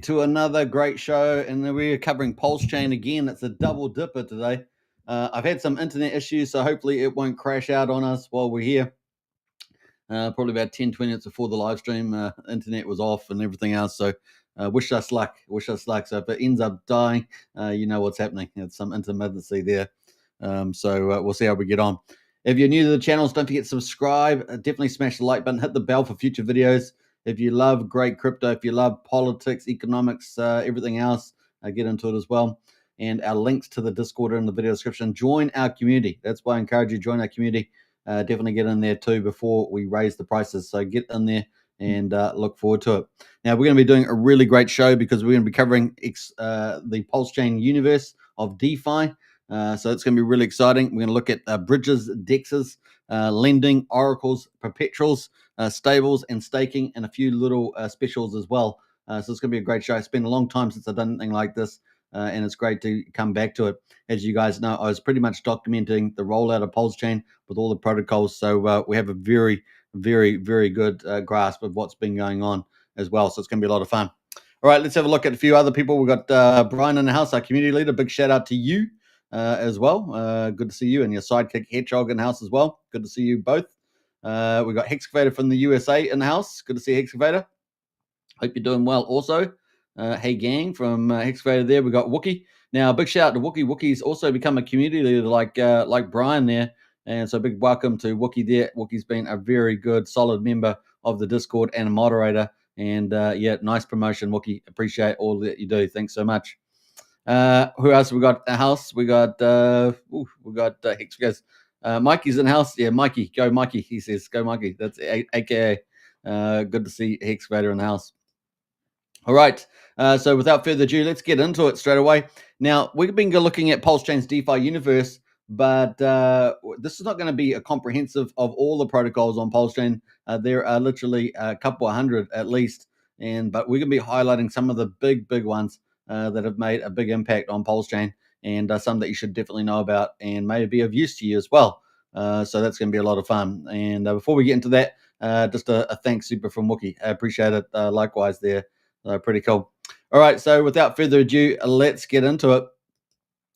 To another great show, and we're covering Pulsechain again. It's a double dipper today. I've had some internet issues, so hopefully it won't crash out on us while we're here. Probably about 10-20 minutes before the live stream, internet was off and everything else. So wish us luck. So if it ends up dying, you know what's happening. It's some intermittency there. So we'll see how we get on. If you're new to the channels, don't forget to subscribe. Definitely smash the like button. Hit the bell for future videos. If you love great crypto, if you love politics, economics, everything else, get into it as well. And our links to the Discord are in the video description. Join our community. That's why I encourage you to join our community. Definitely get in there too before we raise the prices. So get in there and look forward to it. Now, we're going to be doing a really great show because we're going to be covering the Pulsechain universe of DeFi. So it's going to be really exciting. We're going to look at bridges, DEXs, lending, oracles, perpetuals, stables, and staking, and a few little specials as well. So it's going to be a great show. It's been a long time since I've done anything like this, and it's great to come back to it. As you guys know, I was pretty much documenting the rollout of Pulsechain with all the protocols. So we have a very, very, very good grasp of what's been going on as well. So it's going to be a lot of fun. All right, let's have a look at a few other people. We've got Brian in the house, our community leader. Big shout out to you as well. Good to see you, and your sidekick Hedgehog in the house as well. Good to see you both. We got Hexcavator from the USA in the house. Good to see Hexcavator. Hope you're doing well also. Hey gang from Hexcavator there. We got Wookie. Now, big shout out to Wookie. Wookie's also become a community leader like Brian there. And so big welcome to Wookie there. Wookie's been a very good, solid member of the Discord and a moderator. And yeah, nice promotion, Wookie. Appreciate all that you do. Thanks so much. Who else we got in the house? We got Hex. Mikey's in the house. Yeah, Mikey. Go Mikey. He says, go Mikey. That's AKA. Good to see Hexcavator in the house. All right. So without further ado, let's get into it straight away. Now, we've been looking at Pulsechain's DeFi universe, but this is not going to be a comprehensive of all the protocols on Pulsechain. There are literally a couple of hundred at least, but we're going to be highlighting some of the big ones that have made a big impact on Pulsechain, and some that you should definitely know about and maybe be of use to you as well. So that's going to be a lot of fun. And before we get into that, just a thanks super from Wookie. I appreciate it. Likewise there. Pretty cool. All right, so without further ado, let's get into it.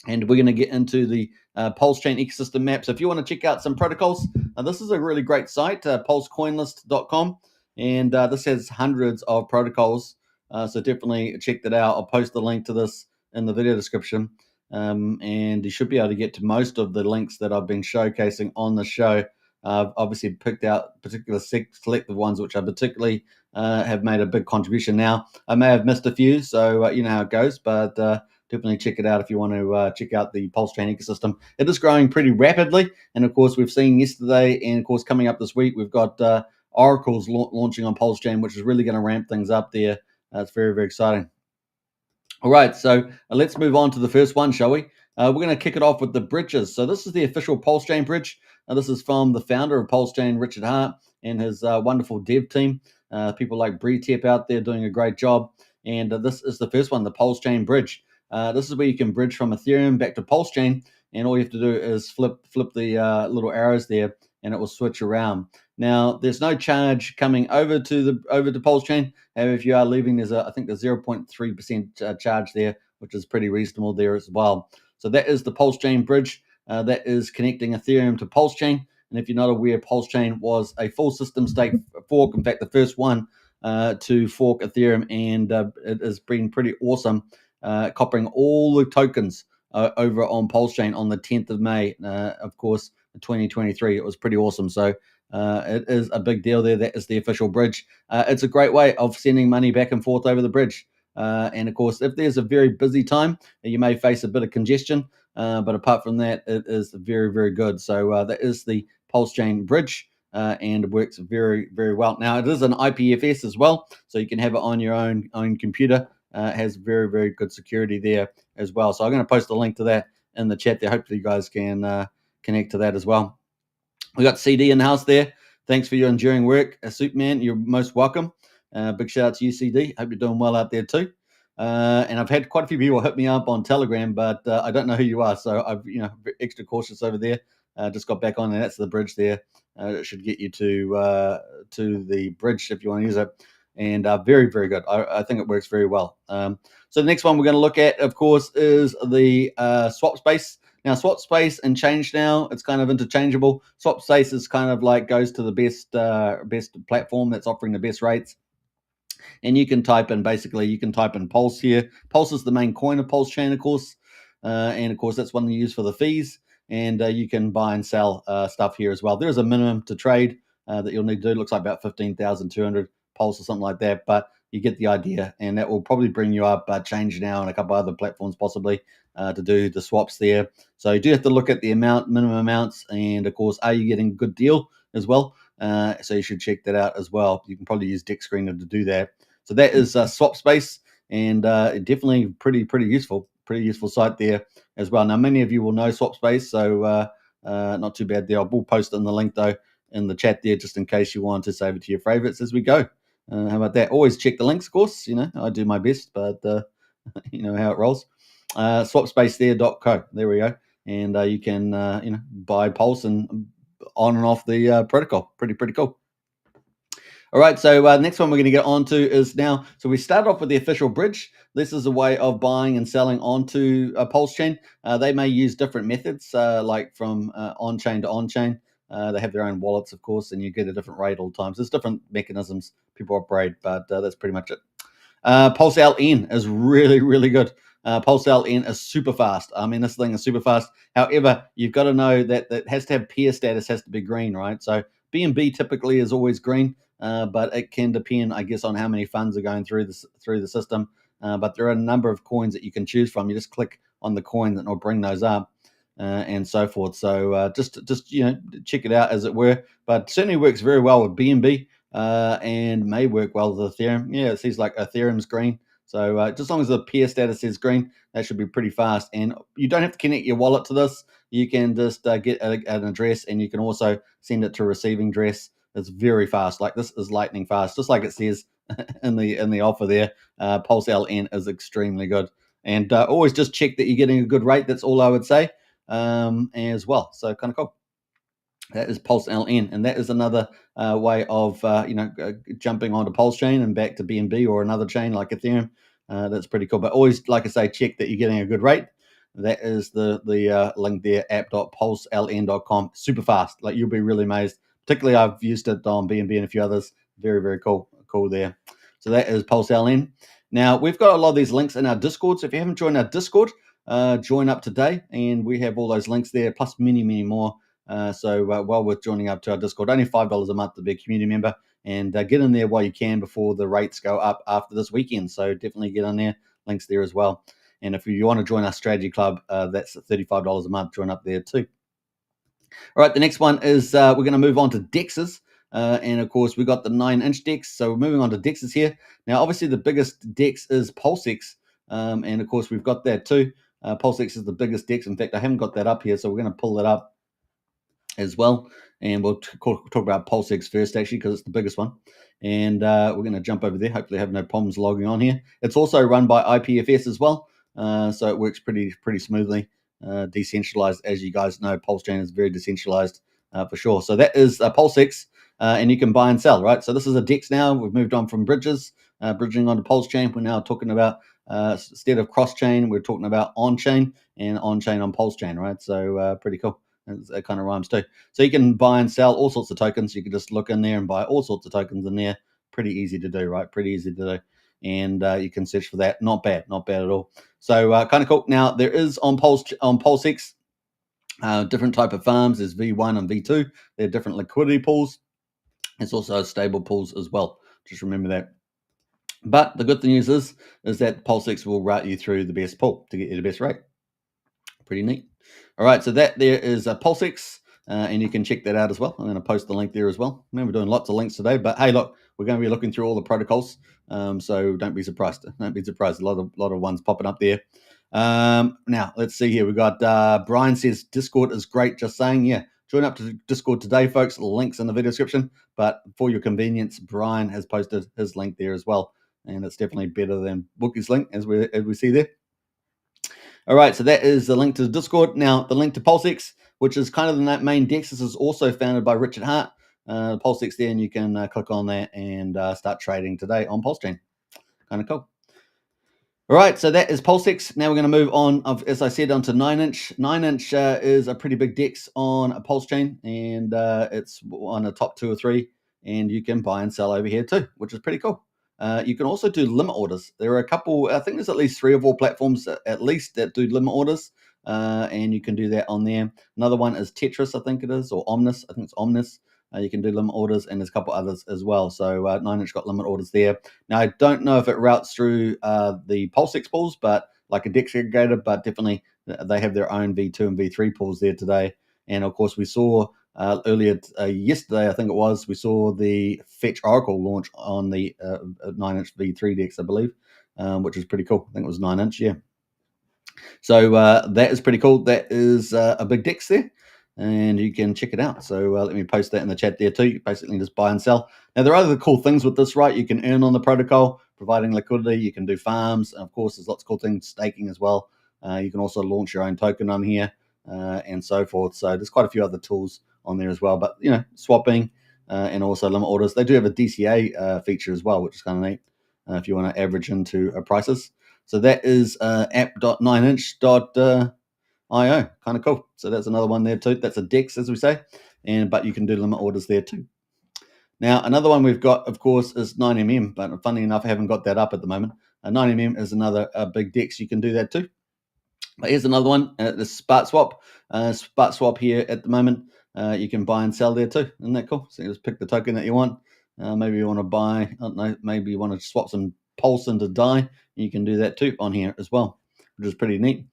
And we're going to get into the Pulsechain ecosystem map. So if you want to check out some protocols, this is a really great site, pulsecoinlist.com. And this has hundreds of protocols. So definitely check that out. I'll post the link to this in the video description. And you should be able to get to most of the links that I've been showcasing on the show. I've obviously picked out particular selective ones which I particularly have made a big contribution. Now, I may have missed a few, so you know how it goes, but definitely check it out if you want to check out the Pulsechain ecosystem. It is growing pretty rapidly, and of course, we've seen yesterday, and of course, coming up this week, we've got oracles launching on Pulsechain, which is really going to ramp things up there. It's very, very exciting. All right, so let's move on to the first one, shall we? We're going to kick it off with the bridges. So this is the official Pulsechain bridge. This is from the founder of Pulsechain, Richard Hart, and his wonderful dev team. People like Tep out there doing a great job. And this is the first one, the Pulsechain bridge. This is where you can bridge from Ethereum back to Pulsechain, and all you have to do is flip the little arrows there, and it will switch around. Now, there's no charge coming over to Pulsechain. However, if you are leaving, there's I think there's 0.3% charge there, which is pretty reasonable there as well. So that is the Pulsechain bridge. That is connecting Ethereum to Pulsechain. And if you're not aware, Pulsechain was a full system stake fork. In fact, the first one to fork Ethereum, and it has been pretty awesome, copying all the tokens over on Pulsechain on the 10th of May, of course, 2023. It was pretty awesome. So it is a big deal there. That is the official bridge. It's a great way of sending money back and forth over the bridge. And of course, if there's a very busy time, you may face a bit of congestion. But apart from that, it is very, very good. So that is the Pulsechain bridge, and it works very, very well. Now, it is an IPFS as well, so you can have it on your own computer. It has very, very good security there as well. So I'm going to post a link to that in the chat there. Hopefully you guys can connect to that as well. We got CD in the house there. Thanks for your enduring work, Superman. You're most welcome. Big shout out to you, CD. Hope you're doing well out there too. And I've had quite a few people hit me up on Telegram, but I don't know who you are, so I've extra cautious over there. Just got back on, and that's the bridge there. It should get you to the bridge if you want to use it. and very, very good. I think it works very well. So the next one we're going to look at, of course, is the swap space. Now, swap space and change now, it's kind of interchangeable. Swap space is kind of like goes to the best platform that's offering the best rates. And you can type in, basically, you can type in Pulse here. Pulse is the main coin of Pulsechain, of course. And of course, that's one you use for the fees. And you can buy and sell stuff here as well. There's a minimum to trade that you'll need to do. It looks like about 15,200 Pulse or something like that. But you get the idea. And that will probably bring you up Change Now and a couple other platforms possibly to do the swaps there. So you do have to look at the minimum amounts. And of course, are you getting a good deal as well? So you should check that out as well. You can probably use DEX Screener to do that. So that is swap space, and definitely pretty useful site there as well. Now, many of you will know swap space, so not too bad there. We'll post in the link though in the chat there, just in case you want to save it to your favorites as we go. How about that? Always check the links, of course. I do my best, but you know how it rolls. Swapspace.co. There we go, and you can buy Pulse and on and off the protocol. Pretty cool. All right, so next one we're going to get onto is now, so we start off with the official bridge. This is a way of buying and selling onto a Pulsechain. They may use different methods, like from on-chain to on-chain. They have their own wallets, of course, and you get a different rate all the time. So there's different mechanisms people operate, but that's pretty much it. Pulse LN is really good. Pulse LN is super fast. I mean, this thing is super fast. However, you've got to know that it has to have peer status, has to be green, right? So BNB typically is always green, but it can depend, I guess, on how many funds are going through the system. But there are a number of coins that you can choose from. You just click on the coin and it'll bring those up. And so forth. So just check it out, as it were. But certainly works very well with BNB and may work well with Ethereum. Yeah, it seems like Ethereum's green. So just as long as the peer status is green, that should be pretty fast. And you don't have to connect your wallet to this. You can just get an address, and you can also send it to a receiving address. It's very fast. Like, this is lightning fast, just like it says in the offer there. Pulse LN is extremely good. And always just check that you're getting a good rate. That's all I would say as well. So kind of cool. That is Pulse LN, and that is another way of jumping onto Pulsechain and back to BNB or another chain like Ethereum. That's pretty cool. But always, like I say, check that you're getting a good rate. That is the link there, app.pulseln.com. Super fast. Like, you'll be really amazed. Particularly, I've used it on BNB and a few others. Very cool there. So that is Pulse LN. Now, we've got a lot of these links in our Discord. So if you haven't joined our Discord, join up today, and we have all those links there, plus many more. So well worth joining up to our Discord. Only $5 a month to be a community member, and get in there while you can before the rates go up after this weekend. So definitely get on there. Links there as well. And if you want to join our strategy club, that's $35 a month. Join up there too. All right, the next one is we're going to move on to DEXs. And of course, we got the 9-inch DEX. So we're moving on to DEXs here. Now, obviously, the biggest DEX is Pulsex. And of course, we've got that too. Pulsex is the biggest DEX. In fact, I haven't got that up here, so we're going to pull that up as well. And we'll talk about Pulsex first, actually, because it's the biggest one. And we're going to jump over there. Hopefully, I have no problems logging on here. It's also run by IPFS as well. So it works pretty smoothly. Decentralized, as you guys know, Pulsechain is very decentralized for sure. So that is Pulsex, and you can buy and sell, right? So this is a DEX now. We've moved on from bridges, bridging onto Pulsechain. We're now talking about instead of cross-chain, we're talking about on-chain and on-chain on Pulsechain, right? So pretty cool. It kind of rhymes too. So you can buy and sell all sorts of tokens. You can just look in there and buy all sorts of tokens in there. Pretty easy to do, right? Pretty easy to do. And you can search for that. Not bad at all. So kind of cool. Now, there is on Pulsex different type of farms. There's V1 and V2. They're different liquidity pools. It's also stable pools as well. Just remember that. But the good news is that Pulsex will route you through the best pool to get you the best rate. Pretty neat. All right, so that there is Pulsex, and you can check that out as well. I'm going to post the link there as well. I mean, we're doing lots of links today, but hey, look, we're going to be looking through all the protocols, so don't be surprised. Don't be surprised. A lot of ones popping up there. Now, let's see here. We've got Brian says Discord is great. Just saying, yeah. Join up to Discord today, folks. Links in the video description. But for your convenience, Brian has posted his link there as well, and it's definitely better than Bookie's link, as we see there. All right, so that is the link to the Discord. Now, the link to Pulsex, which is kind of the main DEX. This is also founded by Richard Hart. Pulsex there, and you can click on that and start trading today on Pulsechain. Kind of cool. All right, so that is Pulsex. Now we're going to move on, as I said, onto 9-inch. 9-inch is a pretty big DEX on a Pulsechain, and it's on the top 2 or 3, and you can buy and sell over here too, which is pretty cool. You can also do limit orders. There are a couple, I think there's at least 3 or 4 platforms at least that do limit orders, and you can do that on there. Another one is Tetris, I think it is, or Omnis. I think it's Omnis. You can do limit orders, and there's a couple others as well. So 9-inch got limit orders there. Now, I don't know if it routes through the Pulsex pools, but like a DEX aggregator, but definitely they have their own V2 and V3 pools there today. And of course, we saw earlier yesterday, I think it was, we saw the Fetch Oracle launch on the 9-inch V3 DEX, I believe, which is pretty cool. I think it was 9-inch, yeah. So that is pretty cool. That is a big DEX there, and you can check it out. So let me post that in the chat there too. You basically just buy and sell. Now, there are other cool things with this, right? You can earn on the protocol, providing liquidity. You can do farms. And of course, there's lots of cool things, staking as well. You can also launch your own token on here and so forth. So there's quite a few other tools on there as well. But, you know, swapping and also limit orders. They do have a DCA feature as well, which is kind of neat if you want to average into prices. So that is app.9inch.io. Kind of cool. So that's another one there too. That's a DEX, as we say, but you can do limit orders there too. Now, another one we've got, of course, is 9mm, but funny enough, I haven't got that up at the moment. 9mm is another big DEX. You can do that too. But here's another one, the Spark Swap. Spark Swap here at the moment. You can buy and sell there too. Isn't that cool? So you just pick the token that you want. Maybe you want to buy, I don't know, maybe you want to swap some Pulse into DAI. You can do that too on here as well, which is pretty neat.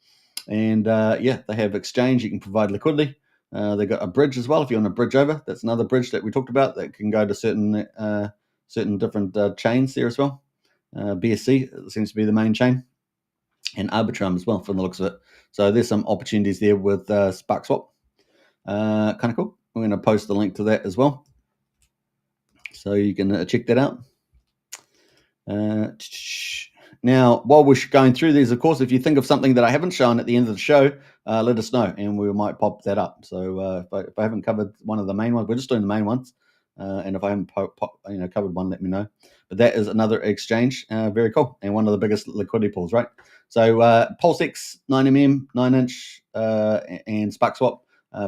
And yeah, they have exchange. You can provide liquidity. They've got a bridge as well. If you want to bridge over, that's another bridge that we talked about that can go to certain different chains there as well. BSC seems to be the main chain, and Arbitrum as well, from the looks of it. So there's some opportunities there with SparkSwap. Kind of cool. We're going to post the link to that as well, so you can check that out. Now, while we're going through these, of course, if you think of something that I haven't shown at the end of the show, let us know, and we might pop that up. So if I haven't covered one of the main ones, we're just doing the main ones. And if I haven't covered one, let me know. But that is another exchange. Very cool. And one of the biggest liquidity pools, right? So Pulsex, 9mm, 9-inch, and SparkSwap,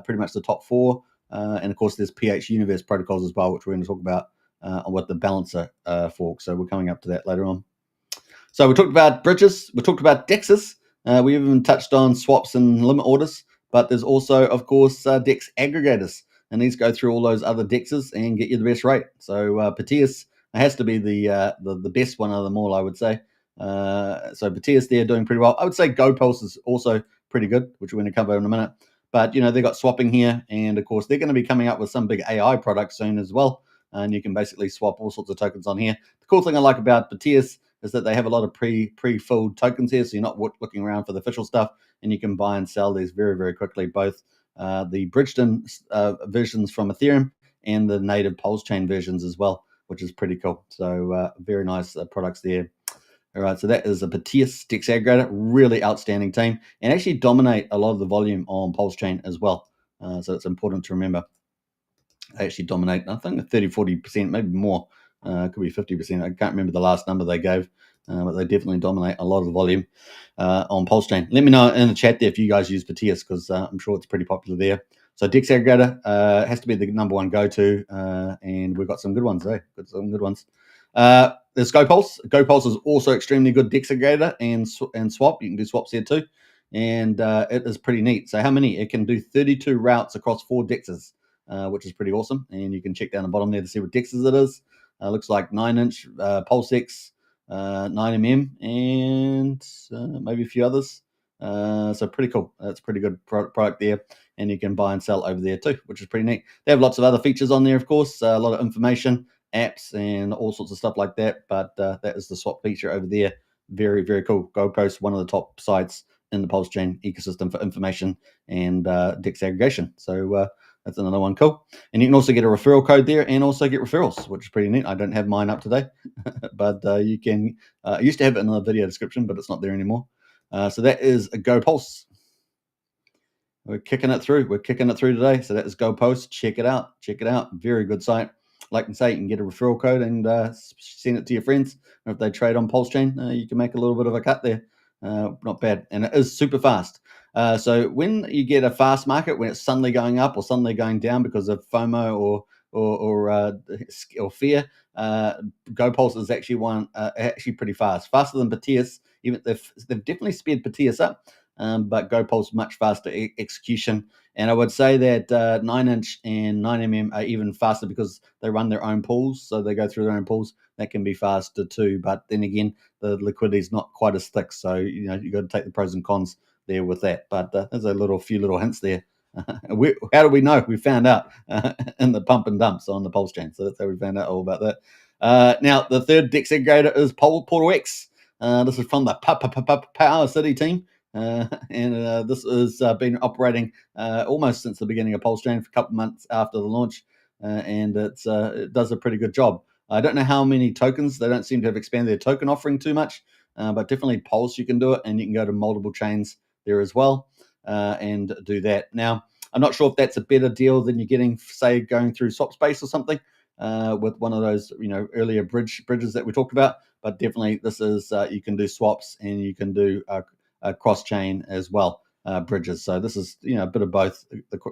pretty much the top 4. And of course, there's PH Universe protocols as well, which we're going to talk about on what the balancer fork. So we're coming up to that later on. So we talked about bridges. We talked about DEXs. We even touched on swaps and limit orders. But there's also, of course, DEX aggregators. And these go through all those other DEXs and get you the best rate. So Perpetuals has to be the best one of them all, I would say. So Perpetuals, they're doing pretty well. I would say GoPulse is also pretty good, which we're going to cover in a minute. But, you know, they've got swapping here. And, of course, they're going to be coming up with some big AI products soon as well. And you can basically swap all sorts of tokens on here. The cool thing I like about Perpetuals is that they have a lot of pre-filled tokens here, so you're not looking around for the official stuff, and you can buy and sell these very, very quickly, both the bridged-in versions from Ethereum and the native Pulsechain versions as well, which is pretty cool. So very nice products there. All right, so that is a Perpetuals DEX aggregator, really outstanding team, and actually dominate a lot of the volume on Pulsechain as well. So it's important to remember. They actually dominate, I think, 30-40%, maybe more. Could be 50%. I can't remember the last number they gave, but they definitely dominate a lot of the volume on Pulsechain. Let me know in the chat there if you guys use Perpetuals, because I'm sure it's pretty popular there. So DEX aggregator has to be the number one go-to, and we've got some good ones, Got some good ones. There's GoPulse. GoPulse is also extremely good DEX aggregator and swap. You can do swaps here too, and it is pretty neat. So how many? It can do 32 routes across 4 DEXs, which is pretty awesome. And you can check down the bottom there to see what DEXs it is. Looks like 9-inch, Pulsex, 9mm, and maybe a few others. So pretty cool. That's a pretty good product there. And you can buy and sell over there too, which is pretty neat. They have lots of other features on there, of course, a lot of information, apps, and all sorts of stuff like that. But that is the swap feature over there. Very, very cool. GoPost, one of the top sites in the Pulsechain ecosystem for information and DEX aggregation. So that's another one. Cool. And you can also get a referral code there and also get referrals, which is pretty neat. I don't have mine up today, but you can. I used to have it in the video description, but it's not there anymore. So that is a GoPulse. we're kicking it through. We're kicking it through today. So that is Go Post. Check it out. Check it out. Very good site. Like I say, you can get a referral code and send it to your friends. Or if they trade on Pulsechain, you can make a little bit of a cut there. Not bad. And it is super fast. So when you get a fast market, when it's suddenly going up or suddenly going down because of FOMO or fear, GoPulse is actually actually pretty fast, faster than Perpetuals. Even they've definitely sped Perpetuals up, but GoPulse much faster execution. And I would say that 9-inch and 9mm are even faster because they run their own pools, so they go through their own pools. That can be faster too, but then again, the liquidity is not quite as thick, so you got to take the pros and cons there with that. But there's a few little hints there. How do we know? We found out in the pump and dumps on the Pulsechain, so that's how we found out all about that. Now, the third DEX aggregator is Portal X. This is from the Power City team, and this has been operating almost since the beginning of Pulsechain, for a couple of months after the launch, and it does a pretty good job. I don't know how many tokens. They don't seem to have expanded their token offering too much, but definitely Pulse you can do it, and you can go to multiple chains there as well and do that. Now, I'm not sure if that's a better deal than you're getting, say, going through SwapSpace or something with one of those, earlier bridges that we talked about. But definitely, this is you can do swaps and you can do cross chain as well bridges. So this is a bit of both,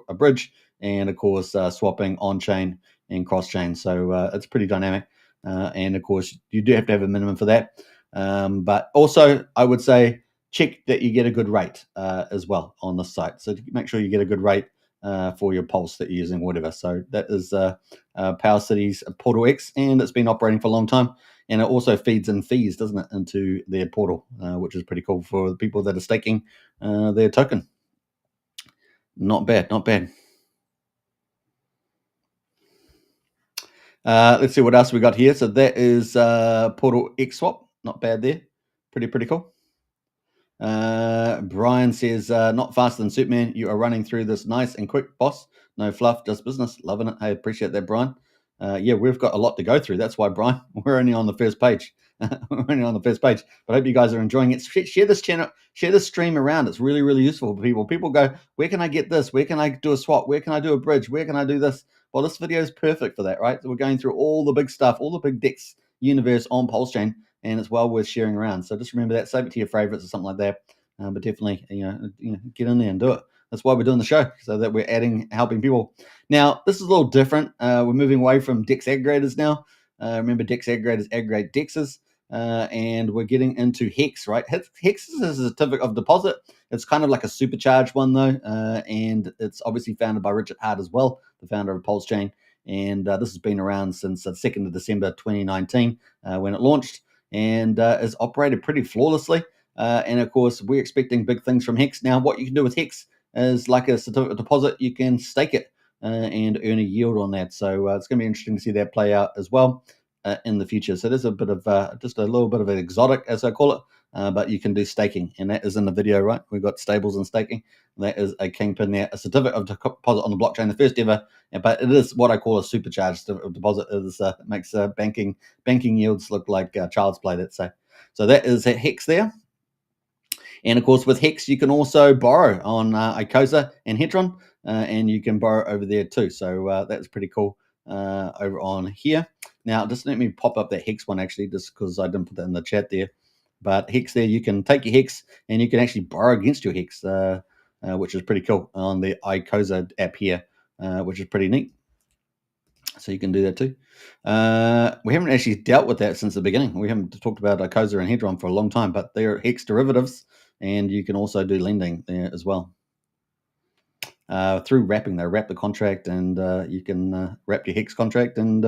a bridge and of course swapping on chain and cross chain. So it's pretty dynamic, and of course you do have to have a minimum for that. But also, I would say check that you get a good rate as well on the site. So make sure you get a good rate for your Pulse that you're using, whatever. So that is Power City's Portal X, and it's been operating for a long time. And it also feeds in fees, doesn't it, into their portal, which is pretty cool for the people that are staking their token. Not bad, not bad. Let's see what else we got here. So that is Portal X Swap. Not bad there. Pretty cool. Brian says, not faster than Superman. You are running through this nice and quick, boss. No fluff, just business. Loving it. I appreciate that, Brian. Yeah, we've got a lot to go through. That's why, Brian, we're only on the first page. We're only on the first page. But I hope you guys are enjoying it. Share this channel, share this stream around. It's really, really useful for people. People go, where can I get this? Where can I do a swap? Where can I do a bridge? Where can I do this? Well, this video is perfect for that, right? So we're going through all the big stuff, all the big DEX universe on Pulsechain, and it's well worth sharing around. So just remember that, save it to your favorites or something like that. But definitely, get in there and do it. That's why we're doing the show, so that we're helping people. Now, this is a little different. We're moving away from DEX aggregators now. Remember, DEX aggregators aggregate DEXs, and we're getting into Hex, right? Hex is a certificate of deposit. It's kind of like a supercharged one, though, and it's obviously founded by Richard Hart as well, the founder of Pulsechain. And this has been around since the 2nd of December 2019 when it launched, and has operated pretty flawlessly. And of course, we're expecting big things from Hex. Now, what you can do with Hex is like a certificate of deposit. You can stake it and earn a yield on that. So it's going to be interesting to see that play out as well in the future. So there's a bit of just a little bit of an exotic, as I call it, but you can do staking, and that is in the video, right? We've got stables and staking. That is a kingpin there, a certificate of deposit on the blockchain, the first ever. But it is what I call a supercharged certificate of deposit. It makes banking yields look like child's play, let's say. So that is a Hex there. And of course, with Hex, you can also borrow on Icosa and Hedron, and you can borrow over there too. So that's pretty cool over on here. Now, just let me pop up that Hex one actually, just because I didn't put that in the chat there. But Hex there, you can take your Hex and you can actually borrow against your Hex, which is pretty cool on the Icosa app here, which is pretty neat. So you can do that too. We haven't actually dealt with that since the beginning. We haven't talked about Icosa and Hedron for a long time, but they're Hex derivatives, and you can also do lending there as well. Through wrapping, they wrap the contract, and you can wrap your Hex contract and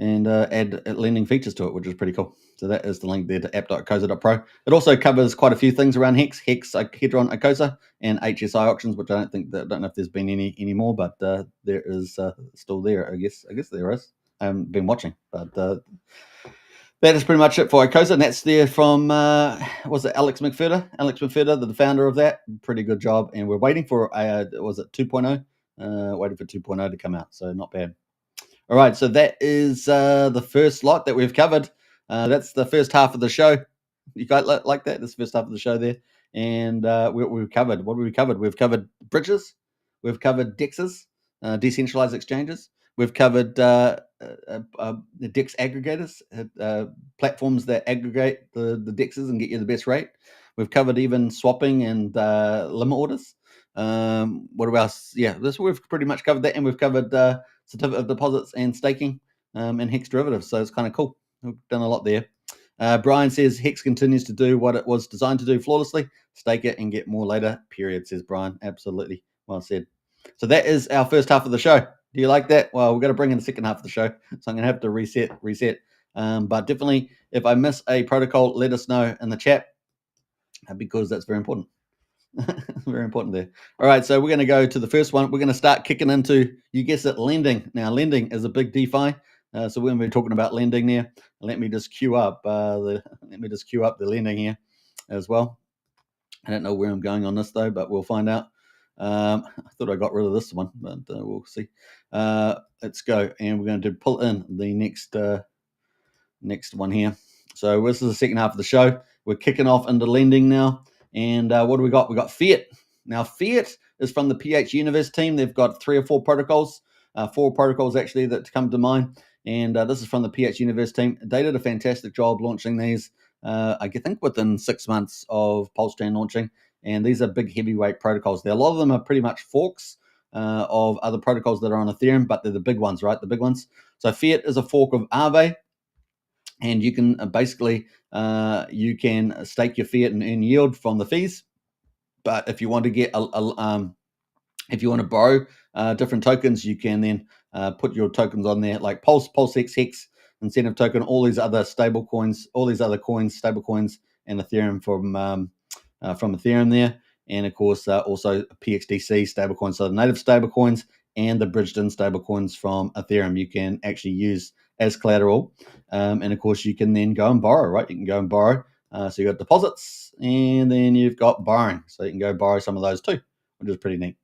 add lending features to it, which is pretty cool. So that is the link there to app.icosa.pro. It also covers quite a few things around Hex, Hedron, Icosa, and HSI auctions, which I don't know if there's been any more, but there is still there. I guess there is. I haven't been watching, but that is pretty much it for Icosa, and that's there from was it Alex McFurter? Alex McFurter, the founder of that. Pretty good job, and we're waiting for was it 2.0? Waiting for 2.0 to come out, so not bad. All right, so that is the first lot that we've covered. That's the first half of the show. You guys like that? This first half of the show there. And we've covered, what have we covered? We've covered bridges. We've covered DEXs, decentralized exchanges. We've covered the DEX aggregators, platforms that aggregate the DEXs and get you the best rate. We've covered even swapping and limit orders. What else? Yeah, we've pretty much covered that, and we've covered certificate of deposits and staking and hex derivatives. So it's kind of cool. We've done a lot there. Brian says Hex continues to do what it was designed to do flawlessly. Stake it and get more later. Period, says Brian. Absolutely. Well said. So that is our first half of the show. Do you like that? Well, we've got to bring in the second half of the show. So I'm going to have to reset. But definitely, if I miss a protocol, let us know in the chat because that's very important. Very important there. All right, so we're going to go to the first one. We're going to start kicking into, you guess it, lending. Now, lending is a big DeFi. So when we're talking about lending there, let me just queue up the lending here as well. I don't know where I'm going on this though, but we'll find out. I thought I got rid of this one, but we'll see. Let's go, and we're going to pull in the next one here. So this is the second half of the show. We're kicking off into lending now, and what do we got? We got Fiat. Now Fiat is from the PH Universe team. They've got 3 or 4 protocols, 4 protocols actually that come to mind. And this is from the PH Universe team. They did a fantastic job launching these, I think within 6 months of Pulsechain launching. And these are big heavyweight protocols. A lot of them are pretty much forks of other protocols that are on Ethereum, but they're the big ones, right? The big ones. So Fiat is a fork of Aave. And you can basically, you can stake your Fiat and earn yield from the fees. But if you want to get if you want to borrow different tokens, you can then put your tokens on there, like PulseX, Hex, Incentive Token, all these other stable coins, all these other coins, stable coins, and Ethereum from Ethereum there. And of course, also PXDC stable coins, so the native stable coins and the bridged in stable coins from Ethereum you can actually use as collateral. And of course, you can then go and borrow, right? You can go and borrow. So you've got deposits and then you've got borrowing. So you can go borrow some of those too, which is pretty neat.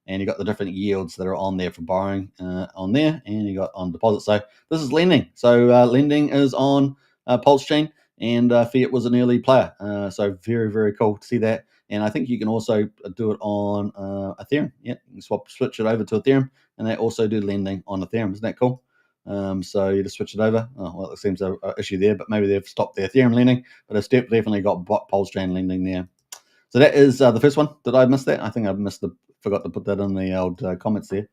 And you've got the different yields that are on there for borrowing on there, and you got on deposit. So this is lending. So lending is on Pulsechain, and Fiat was an early player. So very, very cool to see that. And I think you can also do it on Ethereum. Yeah, you can switch it over to Ethereum, and they also do lending on Ethereum. Isn't that cool? So you just switch it over. Oh, well, it seems an issue there, but maybe they've stopped their Ethereum lending, but it's definitely got Pulsechain lending there. So that is the first one. Did I miss that? I think I forgot to put that in the old comments there.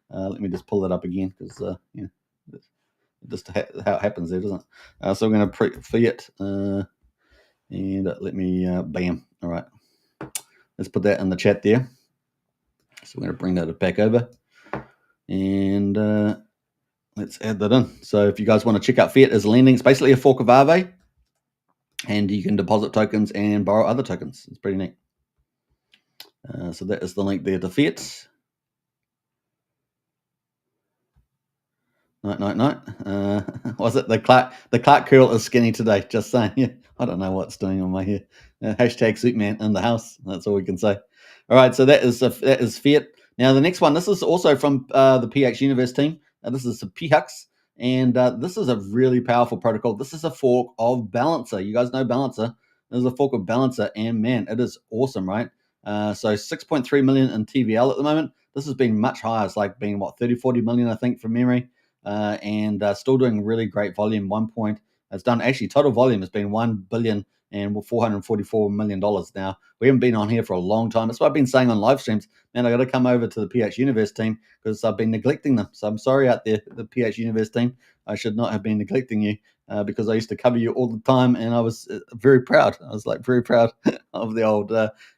Let me just pull that up again because just how it happens there, doesn't it? So we're going to Fiat and let me bam. All right, let's put that in the chat there. So we're going to bring that back over and let's add that in. So if you guys want to check out Fiat as lending, it's basically a fork of Aave, and you can deposit tokens and borrow other tokens. It's pretty neat. So that is the link there to Fiat. Night. Was it the Clark curl is skinny today? Just saying. Yeah, I don't know what's doing on my hair. Hashtag Suitman in the house. That's all we can say. All right, so that is Fiat. Now the next one. This is also from the PX Universe team. This is the PHUX, and this is a really powerful protocol. This is a fork of Balancer. You guys know Balancer. This is a fork of Balancer, and man, it is awesome, right? So 6.3 million in TVL at the moment. This has been much higher. It's like been 30-40 million, I think, from memory. And still doing really great volume. It's done actually total volume has been $1 billion and $444 million now. We haven't been on here for a long time. That's what I've been saying on live streams. Man, I got to come over to the PH Universe team because I've been neglecting them. So I'm sorry out there, the PH Universe team. I should not have been neglecting you because I used to cover you all the time, and I was very proud. I was like very proud of the old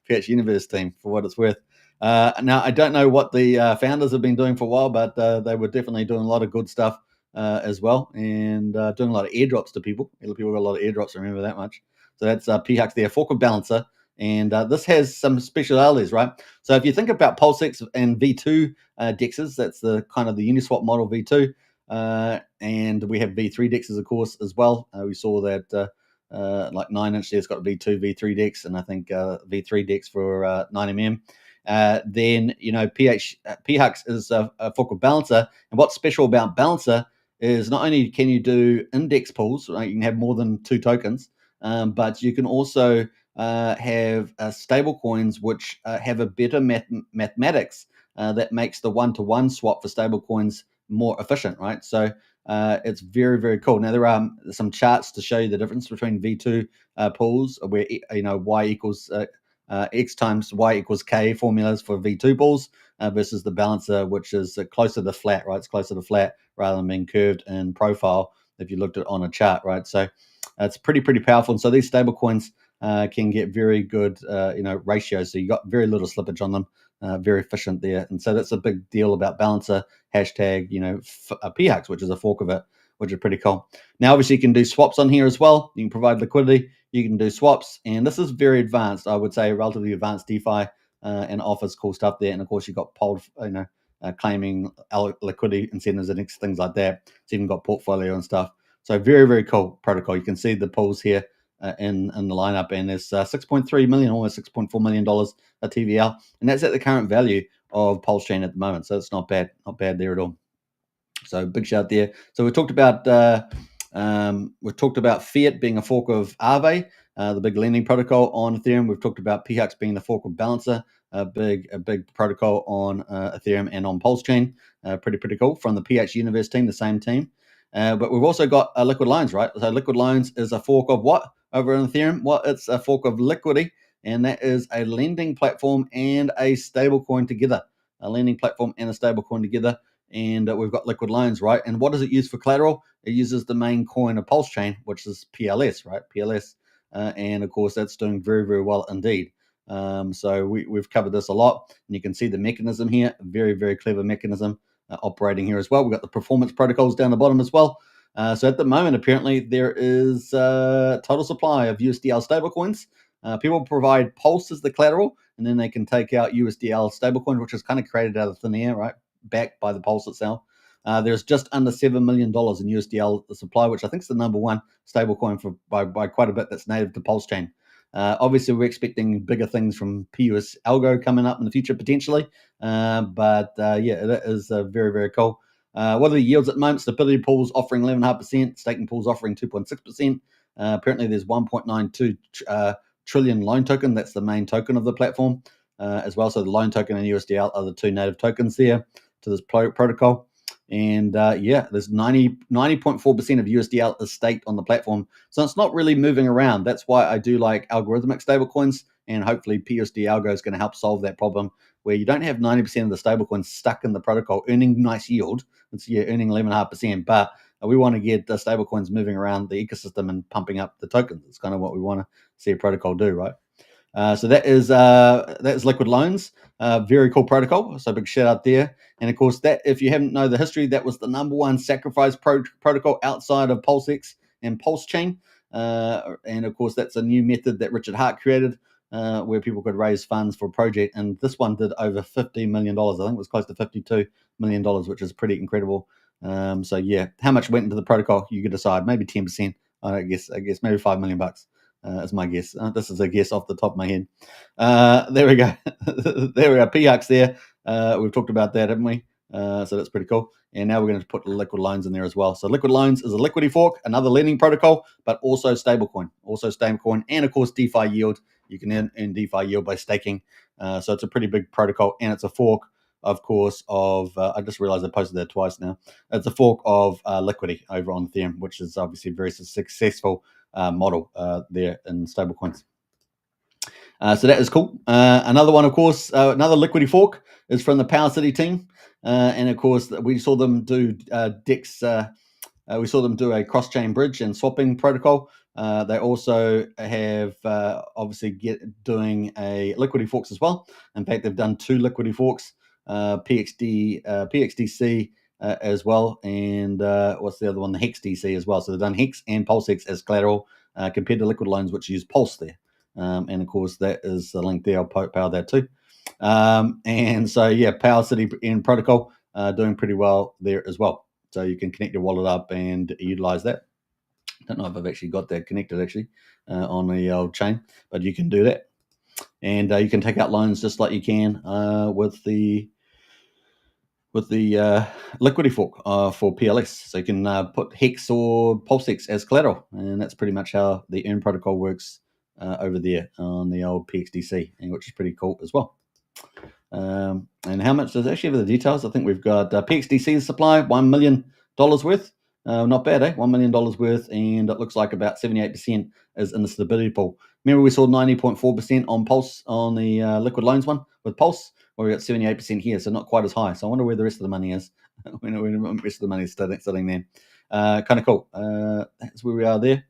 PH Universe team for what it's worth. Now, I don't know what the founders have been doing for a while, but they were definitely doing a lot of good stuff as well, and doing a lot of airdrops to people. People got a lot of airdrops, remember that much. So that's PHUX there, fork of Balancer. And this has some specialities, right? So if you think about Pulsex and V2 DEXs, that's the kind of the Uniswap model V2. And we have V3 DEXs, of course, as well. We saw that like 9-inch there's got V2, V3 DEX, and I think V3 DEX for 9mm. Then PHUX is a fork of Balancer, and what's special about Balancer is not only can you do index pools, right? You can have more than 2 tokens, but you can also have stable coins which have a better mathematics that makes the one-to-one swap for stable coins more efficient, right? So it's very, very cool. Now there are some charts to show you the difference between V2 pools, where y equals x times y equals k formulas for V2 pools versus the balancer, which is closer to flat, right? It's closer to flat rather than being curved in profile if you looked at it on a chart, right? So it's pretty powerful. And so these stable coins can get very good ratios. So you got very little slippage on them, very efficient there. And so that's a big deal about balancer hashtag PHUX, which is a fork of it, which is pretty cool. Now obviously you can do swaps on here as well. You can provide liquidity, you can do swaps, and this is very advanced. I would say relatively advanced DeFi, and offers cool stuff there. And of course you've got claiming liquidity incentives and things like that. So you've got portfolio and stuff. So very, very cool protocol. You can see the pools here in the lineup, and there's 6.3 million, almost $6.4 million a TVL, and that's at the current value of Pulsechain at the moment. So it's not bad there at all. So big shout there. So we talked about Fiat being a fork of Aave, the big lending protocol on Ethereum. We've talked about PHUX being the fork of Balancer, a big protocol on Ethereum and on Pulsechain. Pretty cool from the PH Universe team, the same team. But we've also got Liquid Loans, right? So Liquid Loans is a fork of what over on Ethereum? Well, it's a fork of Liquidity, and that is a lending platform and a stable coin together. A lending platform and a stable coin together. And we've got Liquid Loans, right? And what does it use for collateral? It uses the main coin of Pulsechain, which is PLS, right? PLS. And of course, that's doing very, very well indeed. So we've covered this a lot, and you can see the mechanism here. Very, very clever mechanism operating here as well. We've got the performance protocols down the bottom as well. So at the moment, apparently, there is a total supply of USDL stablecoins. People provide Pulse as the collateral, and then they can take out USDL stablecoins, which is kind of created out of thin air, right? Backed by the Pulse itself. There's just under $7 million in USDL supply, which I think is the number one stablecoin by quite a bit that's native to Pulsechain. Obviously, we're expecting bigger things from ALGO coming up in the future potentially. But it is very, very cool. What are the yields at the moment? Stability pools offering 11.5%, staking pools offering 2.6%. Apparently, there's 1.92 trillion loan token. That's the main token of the platform as well. So the loan token and USDL are the two native tokens there to this protocol. And there's 90.4% of USDL is staked on the platform. So it's not really moving around. That's why I do like algorithmic stablecoins, and hopefully PUSD algo is going to help solve that problem where you don't have 90% of the stablecoins stuck in the protocol earning nice yield. It's earning 11.5%, but we want to get the stablecoins moving around the ecosystem and pumping up the tokens. It's kind of what we want to see a protocol do, right? So that is Liquid Loans. Very cool protocol. So big shout out there. And of course, that if you haven't know the history, that was the number one sacrifice protocol outside of PulseX and Pulsechain. And of course, that's a new method that Richard Hart created, where people could raise funds for a project. And this one did over $50 million. I think it was close to $52 million, which is pretty incredible. So yeah, how much went into the protocol? You could decide. Maybe 10%. I guess maybe $5 million. As my guess. This is a guess off the top of my head. There we go. There we are. PHUX there. We've talked about that, haven't we? So that's pretty cool. And now we're going to put Liquid Loans in there as well. So Liquid Loans is a liquidity fork, another lending protocol, but also stablecoin. And of course DeFi yield. You can earn DeFi yield by staking. So it's a pretty big protocol, and it's a fork, of course, of I just realized I posted that twice now. It's a fork of Liquidity over on Ethereum, which is obviously very successful model there in stablecoins. So that is cool. Another one, of course, another Liquidity fork is from the Power City team. And of course, we saw them do DEX. We saw them do a cross-chain bridge and swapping protocol. They also have obviously doing a Liquidity forks as well. In fact, they've done two Liquidity forks, PXDC as well, and what's the other one? The Hex DC as well. So they've done Hex and PulseX as collateral compared to Liquid Loans, which use Pulse there. And of course, that is the link there. I'll power that too. And so, yeah, Power City in protocol doing pretty well there as well. So you can connect your wallet up and utilize that. I don't know if I've actually got that connected on the old chain, but you can do that. And you can take out loans just like you can with the with the liquidity fork for PLS. So you can put Hex or PulseX as collateral, and that's pretty much how the Earn protocol works over there on the old PXDC, and which is pretty cool as well. And how much does it actually have the details? I think we've got PXDC supply, $1 million worth. Not bad, eh? $1 million worth, and it looks like about 78% is in the stability pool. Remember, we saw 90.4% on Pulse on the liquid loans one with Pulse. Well, we got 78% here, so not quite as high. So I wonder where the rest of the money is. When the rest of the money is sitting there. Kind of cool. That's where we are there.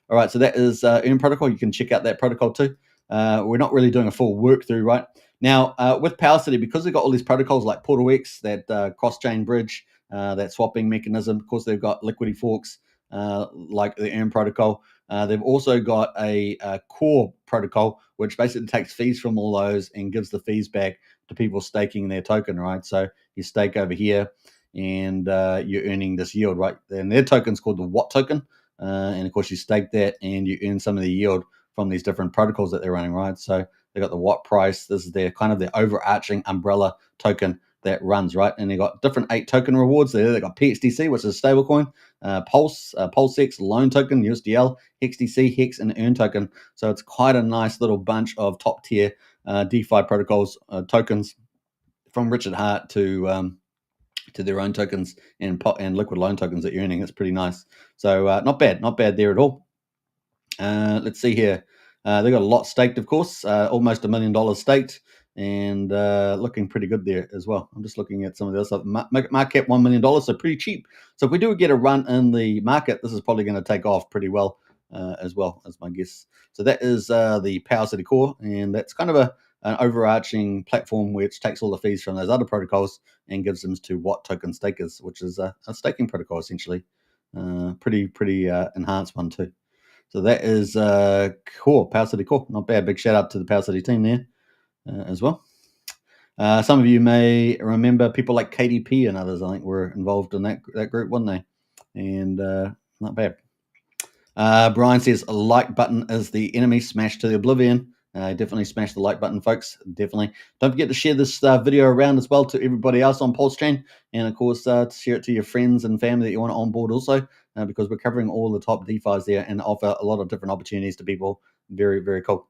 All right, so that is Earn protocol. You can check out that protocol too. We're not really doing a full work through, right? Now, with PowerCity, because they've got all these protocols like PortalX, that cross-chain bridge, that swapping mechanism, of course, they've got liquidity forks like the Earn protocol. They've also got a core protocol, which basically takes fees from all those and gives the fees back to people staking their token, right? So you stake over here and you're earning this yield, right? And their token's called the Watt token. And of course, you stake that and you earn some of the yield from these different protocols that they're running, right? So they got the Watt price. This is their kind of their overarching umbrella token that runs, right? And they got different 8 token rewards there. They got PXDC, which is a stablecoin, Pulse, Pulsex, loan token, USDL, HexDC, Hex, and Earn token. So it's quite a nice little bunch of top tier DeFi protocols, tokens from Richard Hart to their own tokens and liquid loan tokens that you're earning. It's pretty nice. So not bad there at all. Let's see here. They got a lot staked, of course, almost $1 million staked, and looking pretty good there as well. I'm just looking at some of the other stuff. Market cap $1 million, so pretty cheap. So if we do get a run in the market, this is probably going to take off pretty well as my guess. So that is the PowerCity core, and that's kind of an overarching platform which takes all the fees from those other protocols and gives them to Watt token stakers, which is a staking protocol essentially. Pretty enhanced one too. So that is core, PowerCity core. Not bad. Big shout out to the PowerCity team there as well. Some of you may remember people like KDP and others, I think, were involved in that group, weren't they? And not bad. Brian says a like button is the enemy. Smash to the oblivion. Definitely smash the like button, folks. Definitely. Don't forget to share this video around as well to everybody else on Pulsechain. And, of course, to share it to your friends and family that you want to onboard also, because we're covering all the top DeFis there and offer a lot of different opportunities to people. Very, very cool.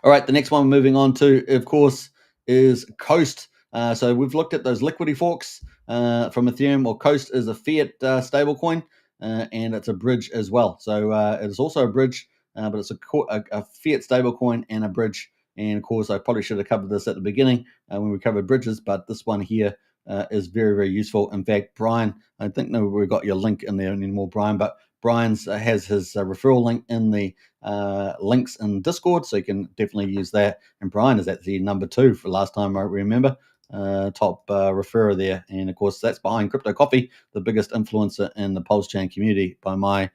All right, the next one we're moving on to, of course, is Coast. So we've looked at those liquidity forks from Ethereum. Well, Coast is a fiat stablecoin, and it's a bridge as well. So it is also a bridge, but it's a fiat stablecoin and a bridge. And of course, I probably should have covered this at the beginning when we covered bridges, but this one here is very, very useful. In fact, Brian, I think we got your link in there anymore, Brian, but Brian's has his referral link in the links in Discord, so you can definitely use that. And Brian is actually number 2 for last time I remember. Top referrer there, and of course that's behind Crypto Coffee, the biggest influencer in the Pulsechain community by my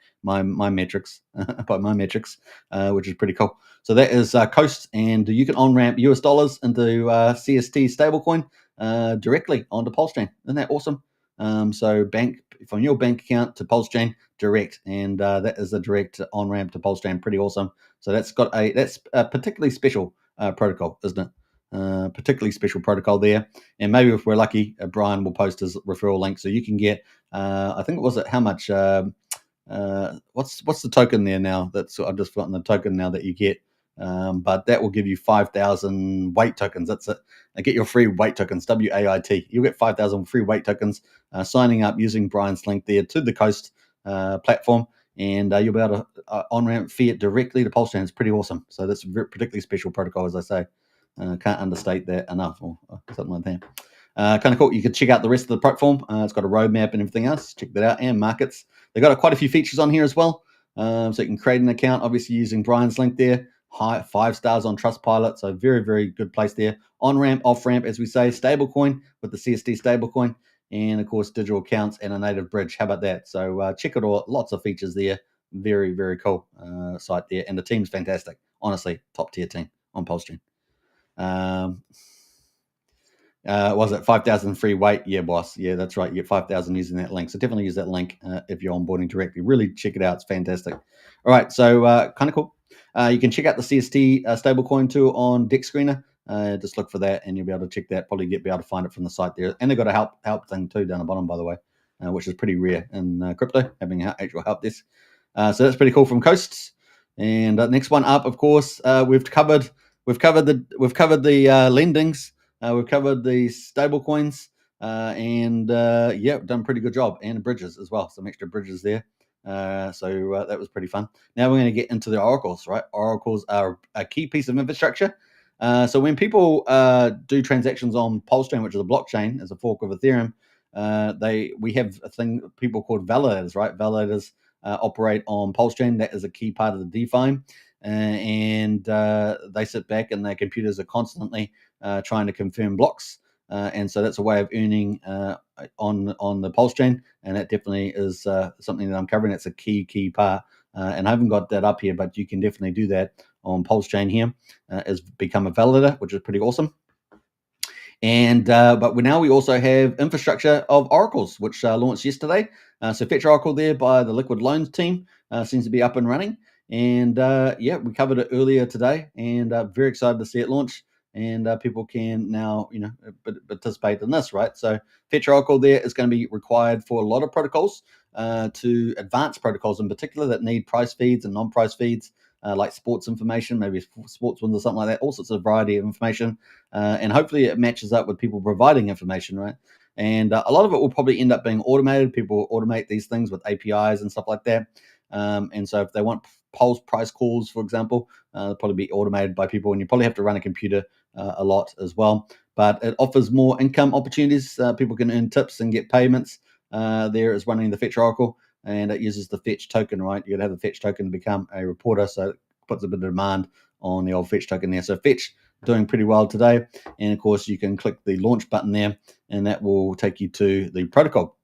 metrics, which is pretty cool. So that is Coast, and you can on ramp US dollars into CST stablecoin directly onto Pulsechain. Isn't that awesome? So bank from your bank account to Pulsechain direct, and that is a direct on ramp to Pulsechain. Pretty awesome. So that's a particularly special protocol, isn't it? Particularly special protocol there, and maybe if we're lucky, Brian will post his referral link so you can get. I think it was how much. What's the token there now? I've just forgotten the token now that you get. But that will give you 5,000 weight tokens. That's it. Get your free weight tokens, WAIT. You'll get 5,000 free weight tokens signing up using Brian's link there to the Coast platform, and you'll be able to on-ramp fiat directly to Pulsechain. It's pretty awesome. So that's a particularly special protocol, as I say. Can't understate that enough, or something like that. Kind of cool. You can check out the rest of the platform. It's got a roadmap and everything else. Check that out. And markets. They've got quite a few features on here as well. So you can create an account, obviously using Brian's link there. 5 stars on Trustpilot, so very, very good place there. On ramp, off ramp, as we say, stablecoin with the CST stablecoin, and of course digital accounts and a native bridge. How about that? So check it all. Lots of features there. Very, very cool site there, and the team's fantastic. Honestly, top tier team on Pulsechain. Was it 5,000 free weight? Yeah, boss. Yeah, that's right. You get 5,000 using that link. So definitely use that link if you're onboarding directly. Really check it out. It's fantastic. All right, so kind of cool. You can check out the CST stablecoin too on DEX Screener. just look for that and you'll be able to check that. Probably be able to find it from the site there. And they've got a help thing too down the bottom, by the way, which is pretty rare in crypto, having actual help desk. So that's pretty cool from Coasts. And next one up, of course, we've covered the lendings, we've covered the stable coins, and yeah, done a pretty good job, and bridges as well, some extra bridges there. So that was pretty fun. Now we're going to get into the oracles, right? Oracles are a key piece of infrastructure. So when people do transactions on Pulsechain, which is a blockchain, as a fork of Ethereum, we have a thing people called validators, right? Validators operate on Pulsechain. That is a key part of the DeFi, and they sit back and their computers are constantly trying to confirm blocks. And so that's a way of earning on the Pulsechain, and that definitely is something that I'm covering. It's a key part, and I haven't got that up here, but you can definitely do that on Pulsechain here. Is become a validator, which is pretty awesome. And but now we also have infrastructure of oracles, which launched yesterday. So Fetch Oracle there by the Liquid Loans team seems to be up and running. And yeah, we covered it earlier today, and very excited to see it launch. And people can now, participate in this, right? So Fetch Oracle there is going to be required for a lot of protocols, to advanced protocols in particular that need price feeds and non-price feeds, like sports information, maybe sports ones or something like that, all sorts of variety of information. And hopefully it matches up with people providing information, right? And a lot of it will probably end up being automated. People automate these things with APIs and stuff like that. And so if they want pulse price calls, for example, they'll probably be automated by people, and you probably have to run a computer a lot as well. But it offers more income opportunities. People can earn tips and get payments. There is running the Fetch Oracle, and it uses the Fetch token, right? You got to have the Fetch token to become a reporter, so it puts a bit of demand on the old Fetch token there. So Fetch doing pretty well today, and of course you can click the launch button there, and that will take you to the protocol.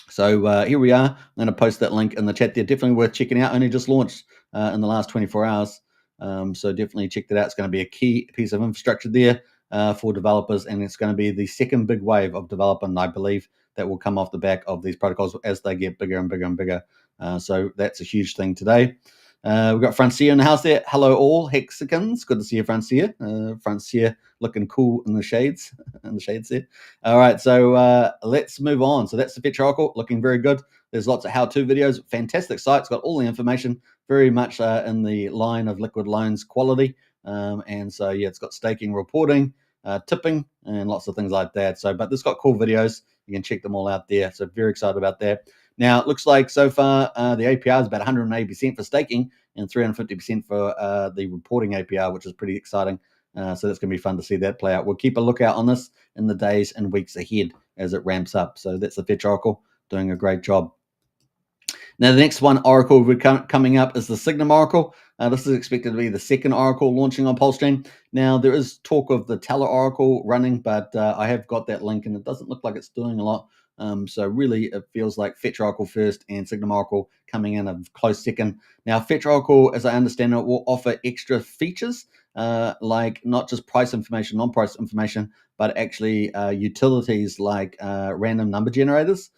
So here we are. I'm going to post that link in the chat there. Definitely worth checking out. Only just launched in the last 24 hours. So definitely check that out. It's going to be a key piece of infrastructure there for developers, and it's going to be the second big wave of development, I believe, that will come off the back of these protocols as they get bigger and bigger and bigger. So that's a huge thing today. We've got Francia in the house there. Hello all, Hexicans. Good to see you, Francia. Francia looking cool in the shades. There. All right, so let's move on. So that's the Fetch Oracle, looking very good. There's lots of how-to videos. Fantastic site. It's got all the information, very much in the line of Liquid Loans quality. And so, yeah, it's got staking reporting, tipping, and lots of things like that. So, but it's got cool videos. You can check them all out there. So very excited about that. Now, it looks like so far the APR is about 180% for staking and 350% for the reporting APR, which is pretty exciting. So that's going to be fun to see that play out. We'll keep a lookout on this in the days and weeks ahead as it ramps up. So that's the Fetch Oracle doing a great job. Now, the next one, Oracle, coming up is the Signum Oracle. This is expected to be the second Oracle launching on Pulsechain. Now, there is talk of the Teller Oracle running, but I have got that link, and it doesn't look like it's doing a lot. So really, it feels like Fetch Oracle first and Signum Oracle coming in a close second. Now, Fetch Oracle, as I understand it, will offer extra features, like not just price information, non-price information, but actually utilities like random number generators.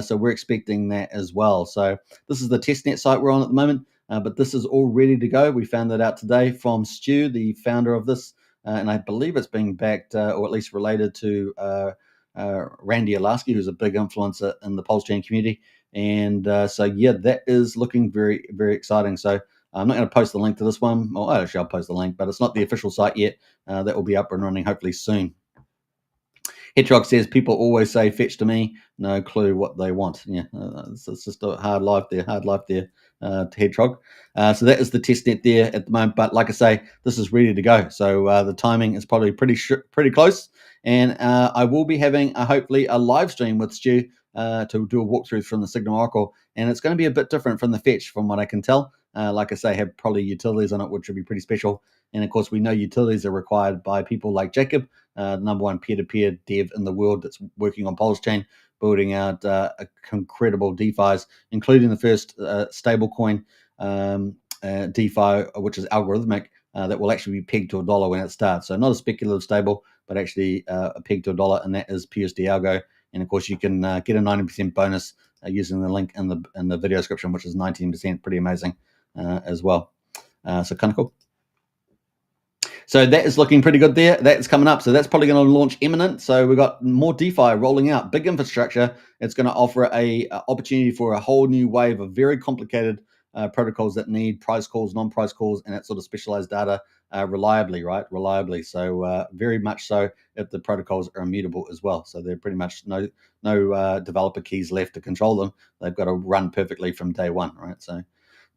So we're expecting that as well. So this is the testnet site we're on at the moment, but this is all ready to go. We found that out today from Stu, the founder of this, and I believe it's being backed or at least related to Randy Alaski, who's a big influencer in the Pulsechain community. And so, yeah, that is looking very, very exciting. So I'm not going to post the link to this one. Well, actually, I'll post the link, but it's not the official site yet. That will be up and running hopefully soon. Hedgehog says, people always say fetch to me, no clue what they want. Yeah, it's just a hard life there, to Hedgehog. So that is the testnet there at the moment. But like I say, this is ready to go. So the timing is probably pretty close. And I will be having, hopefully, a live stream with Stu to do a walkthrough from the Signum Oracle. And it's going to be a bit different from the fetch, from what I can tell. Like I say, have probably utilities on it, which would be pretty special. And of course, we know utilities are required by people like Jacob, the number one peer-to-peer dev in the world that's working on Pulsechain, building out incredible DeFis, including the first stablecoin DeFi, which is algorithmic, that will actually be pegged to $1 when it starts. So not a speculative stable, but actually a peg to $1, and that is PUSD ALGO. And of course, you can get a 90% bonus using the link in the video description, which is 19%, pretty amazing as well. So kind of cool. So that is looking pretty good there. That's coming up. So that's probably going to launch imminent. So we've got more DeFi rolling out, big infrastructure. It's going to offer a opportunity for a whole new wave of very complicated protocols that need price calls, non-price calls, and that sort of specialized data reliably, right? Reliably. So very much so if the protocols are immutable as well. So they're pretty much no developer keys left to control them. They've got to run perfectly from day one, right? So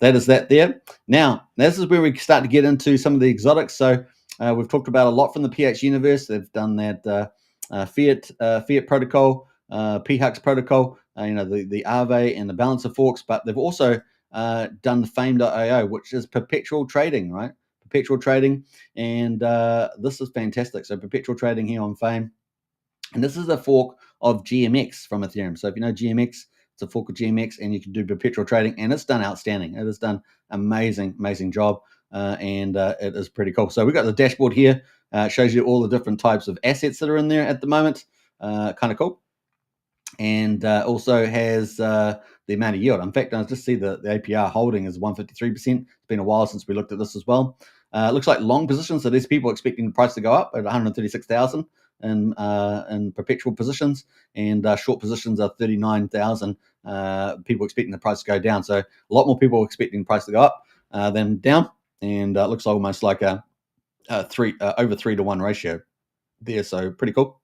that is that there. Now, this is where we start to get into some of the exotics. So we've talked about a lot from the PH universe. They've done that Fiat protocol, PHUX protocol, the Aave and the balancer forks, but they've also done the Fame.io, which is perpetual trading, right? Perpetual trading, and this is fantastic. So perpetual trading here on Fame, and this is a fork of GMX from Ethereum. So if you know GMX, it's a fork of GMX, and you can do perpetual trading, and it's done outstanding. It has done amazing job, and it is pretty cool. So we've got the dashboard here. It shows you all the different types of assets that are in there at the moment. Kind of cool. And also has the amount of yield. In fact, I just see the APR holding is 153%. It's been a while since we looked at this as well. It looks like long positions, so there's people expecting the price to go up at 136,000 in perpetual positions, and short positions are 39,000. People expecting the price to go down. So a lot more people expecting the price to go up than down, and it looks almost like a over 3-to-1 ratio there. So pretty cool.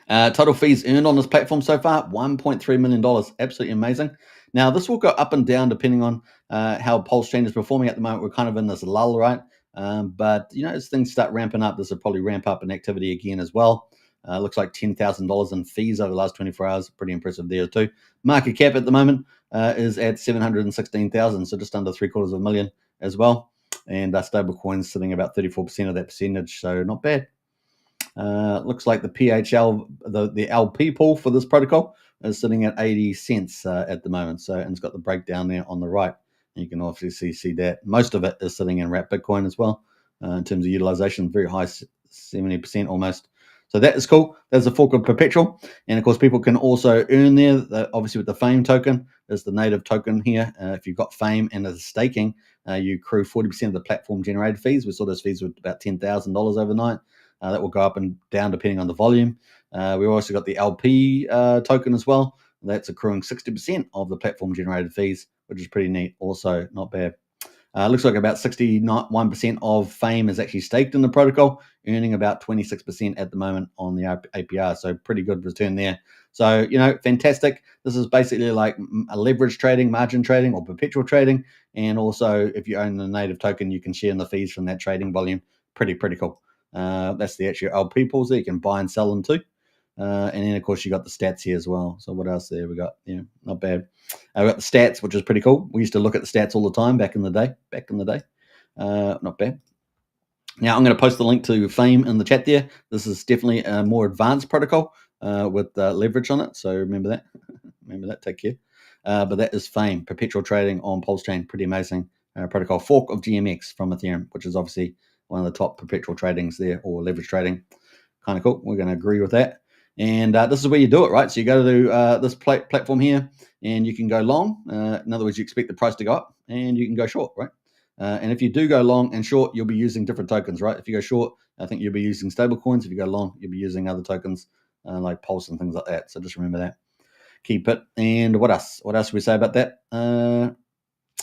Total fees earned on this platform so far, $1.3 million. Absolutely amazing. Now, this will go up and down depending on how Pulsechain is performing at the moment. We're kind of in this lull, right? But, as things start ramping up, this will probably ramp up in activity again as well. Looks like $10,000 in fees over the last 24 hours. Pretty impressive there too. Market cap at the moment is at 716,000, so just under $750,000 as well. And stable coins sitting about 34% of that percentage, so not bad. Looks like the PHL, the LP pool for this protocol is sitting at 80 cents at the moment. So, and it's got the breakdown there on the right. And you can obviously see that most of it is sitting in wrapped Bitcoin as well. In terms of utilization, very high, 70% almost. So that is cool. There's a fork of Perpetual. And of course, people can also earn there. Obviously, with the Fame token, there's the native token here. If you've got Fame and there's staking, you accrue 40% of the platform generated fees. We saw those fees were about $10,000 overnight. That will go up and down depending on the volume. We've also got the LP token as well. That's accruing 60% of the platform generated fees, which is pretty neat. Also, not bad. Looks like about 61% of Fame is actually staked in the protocol, earning about 26% at the moment on the APR. So pretty good return there. So, fantastic. This is basically like a leverage trading, margin trading, or perpetual trading. And also, if you own the native token, you can share in the fees from that trading volume. Pretty cool. That's the actual LP pools there. You can buy and sell them too. And then, of course, you got the stats here as well. So what else there? We got, not bad. We got the stats, which is pretty cool. We used to look at the stats all the time back in the day. Not bad. Now, I'm going to post the link to Fame in the chat there. This is definitely a more advanced protocol with leverage on it. So remember that. Remember that. Take care. But that is Fame, perpetual trading on Pulsechain. Pretty amazing protocol. Fork of GMX from Ethereum, which is obviously one of the top perpetual tradings there, or leverage trading. Kind of cool. We're going to agree with that. And this is where you do it, right? So you go to this platform here, and you can go long. In other words, you expect the price to go up, and you can go short, right? And if you do go long and short, you'll be using different tokens, right? If you go short, I think you'll be using stable coins. If you go long, you'll be using other tokens like Pulse and things like that. So just remember that. Keep it. And what else? What else should we say about that?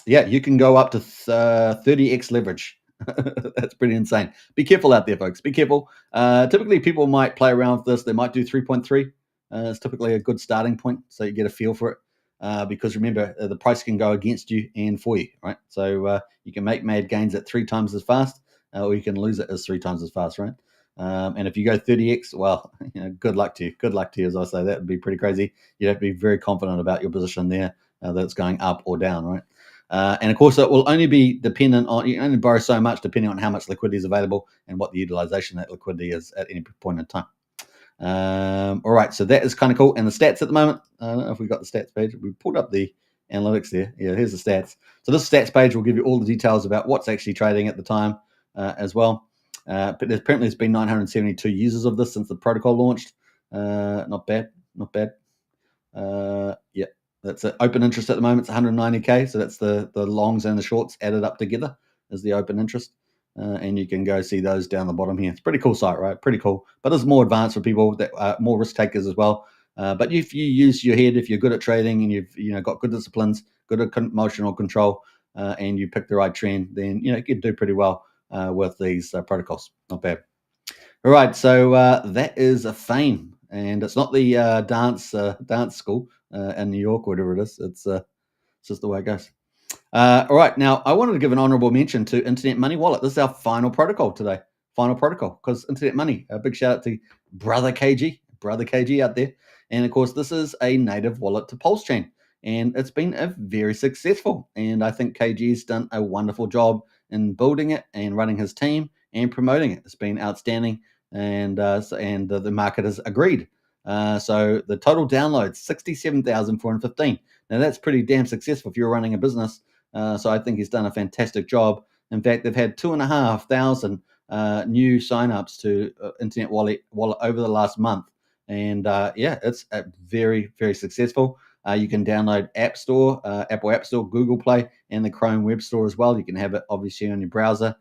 Yeah, you can go up to 30x leverage. That's pretty insane. Be careful out there, folks. Be careful. Typically, people might play around with this. They might do 3.3. It's typically a good starting point, so you get a feel for it. Because remember, the price can go against you and for you, right? So you can make mad gains at 3 times as fast, or you can lose it as 3 times as fast, right? And if you go 30x, well, good luck to you. Good luck to you, as I say. That would be pretty crazy. You'd have to be very confident about your position there, that it's going up or down, right? And of course, it will only be dependent on, you can only borrow so much depending on how much liquidity is available and what the utilization of that liquidity is at any point in time. All right, so that is kind of cool. And the stats at the moment, I don't know if we've got the stats page. We pulled up the analytics there. Yeah, here's the stats. So this stats page will give you all the details about what's actually trading at the time as well. But apparently there's been 972 users of this since the protocol launched. Not bad. Yeah. That's an open interest at the moment. It's 190K. So that's the longs and the shorts added up together is the open interest. and you can go see those down the bottom here. It's a pretty cool site, right? Pretty cool, but it's more advanced for people that are more risk takers as well. But if you use your head, if you're good at trading and you've got good disciplines, good at emotional control, and you pick the right trend, then you can do pretty well with these protocols. Not bad. All right, so that is a Fame, and it's not the dance school in New York, whatever it is. It's just the way it goes. All right, now I wanted to give an honorable mention to Internet Money Wallet. This is our final protocol today. Final protocol, because Internet Money. A big shout out to brother KG out there. And of course, this is a native wallet to Pulsechain, and it's been a very successful. And I think KG's done a wonderful job in building it and running his team and promoting it. It's been outstanding, and the market has agreed. So the total downloads 67,415. Now that's pretty damn successful if you're running a business. So I think he's done a fantastic job. In fact, they've had 2,500 new signups to Internet Wallet over the last month, and it's very, very successful. You can download App Store, Apple App Store, Google Play, and the Chrome Web Store as well. You can have it obviously on your browser.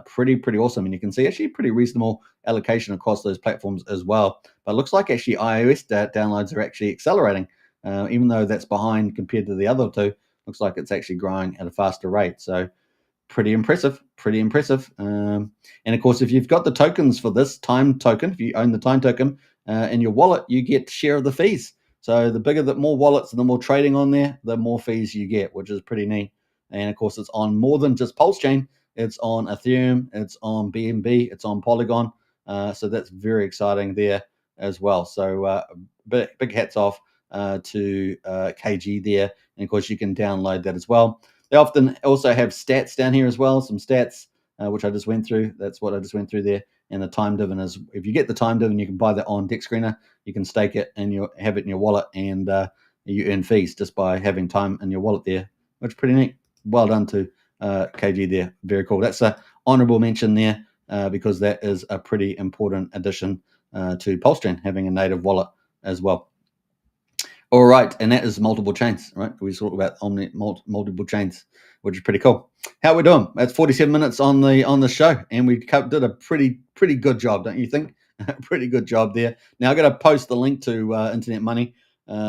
Pretty awesome, and you can see actually pretty reasonable allocation across those platforms as well. But it looks like actually iOS downloads are actually accelerating, even though that's behind compared to the other two. Looks like it's actually growing at a faster rate. So pretty impressive. And of course, if you've got the tokens for this time token, if you own the time token in your wallet, you get share of the fees. So the more wallets and the more trading on there, the more fees you get, which is pretty neat. And of course, it's on more than just Pulsechain. It's on Ethereum, it's on BNB, it's on Polygon. So that's very exciting there as well. So big hats off to KG there. And of course, you can download that as well. They often also have stats down here as well, some stats, which I just went through. That's what I just went through there. And the time dividend is, if you get the time dividend, you can buy that on DEX Screener. You can stake it and you have it in your wallet, and you earn fees just by having time in your wallet there, which is pretty neat. Well done to KG there. Very cool. That's an honorable mention there because that is a pretty important addition to Pulsechain, having a native wallet as well. All right, and that is multiple chains, right? We talk about multiple chains, which is pretty cool. How are we doing? That's 47 minutes on the show, and we did a pretty good job, don't you think? Pretty good job there. Now I got to post the link to Internet Money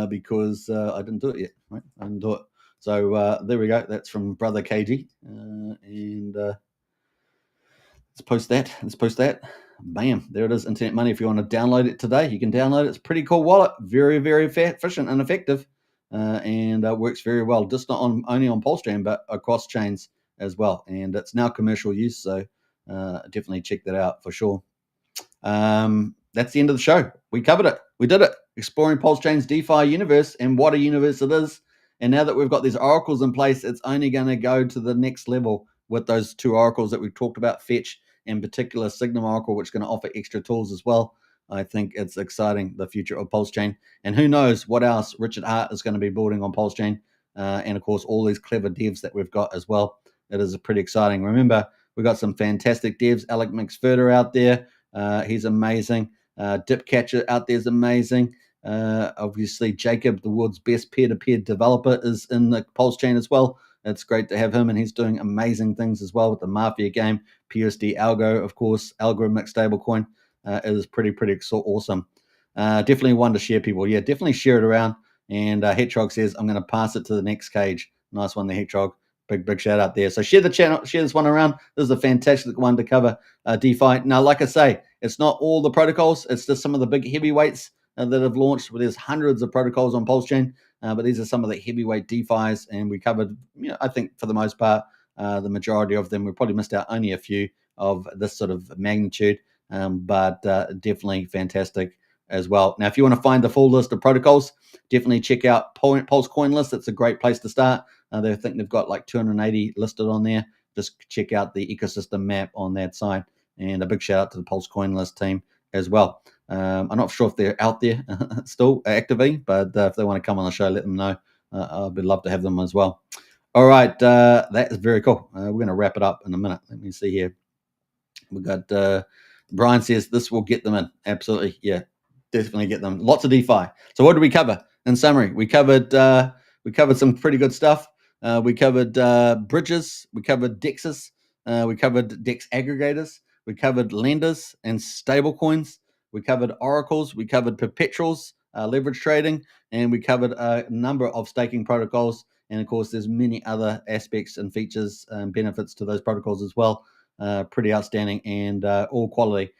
because I didn't do it yet, right? I didn't do it. So there we go. That's from brother KG, and let's post that. Bam, there it is, Internet Money. If you want to download it today, you can download it. It's a pretty cool wallet, very, very efficient and effective, and works very well, just not only on Pulsechain, but across chains as well. And it's now commercial use, so definitely check that out for sure. That's the end of the show. We covered it. We did it. Exploring Pulsechain's DeFi universe, and what a universe it is. And now that we've got these oracles in place, it's only going to go to the next level with those two oracles that we talked about, Fetch, in particular Signum Oracle, which is going to offer extra tools as well. I think it's exciting, the future of Pulsechain. And who knows what else Richard Hart is going to be building on Pulsechain. And of course, all these clever devs that we've got as well. It is pretty exciting. Remember, we've got some fantastic devs. Alec McSfurter out there. He's amazing. Dipcatcher out there is amazing. Obviously, Jacob, the world's best peer-to-peer developer, is in the Pulsechain as well. It's great to have him, and he's doing amazing things as well with the Mafia game. PUSD ALGO, of course, algorithmic stablecoin is pretty awesome. Definitely one to share, people. Yeah, definitely share it around. And Hedgehog says, I'm going to pass it to the next cage. Nice one, the Hedgehog. Big shout out there. So share the channel, share this one around. This is a fantastic one to cover DeFi. Now, like I say, it's not all the protocols. It's just some of the big heavyweights that have launched. There's hundreds of protocols on Pulsechain, but these are some of the heavyweight DeFis, and we covered, I think for the most part, the majority of them. We probably missed out only a few of this sort of magnitude, but definitely fantastic as well. Now, if you want to find the full list of protocols, definitely check out Pulse Coin List. It's a great place to start. They think they've got like 280 listed on there. Just check out the ecosystem map on that side. And a big shout out to the Pulse Coin List team as well. I'm not sure if they're out there still actively, but if they want to come on the show, let them know. I'd love to have them as well. All right, that is very cool. We're going to wrap it up in a minute. Let me see here. We got Brian says this will get them in. Absolutely, yeah, definitely get them. Lots of DeFi. So what did we cover? In summary, we covered some pretty good stuff. We covered bridges. We covered DEXs. We covered DEX aggregators. We covered lenders and stable coins. We covered oracles. We covered perpetuals, leverage trading, and we covered a number of staking protocols. And of course, there's many other aspects and features and benefits to those protocols as well. Pretty outstanding and all quality.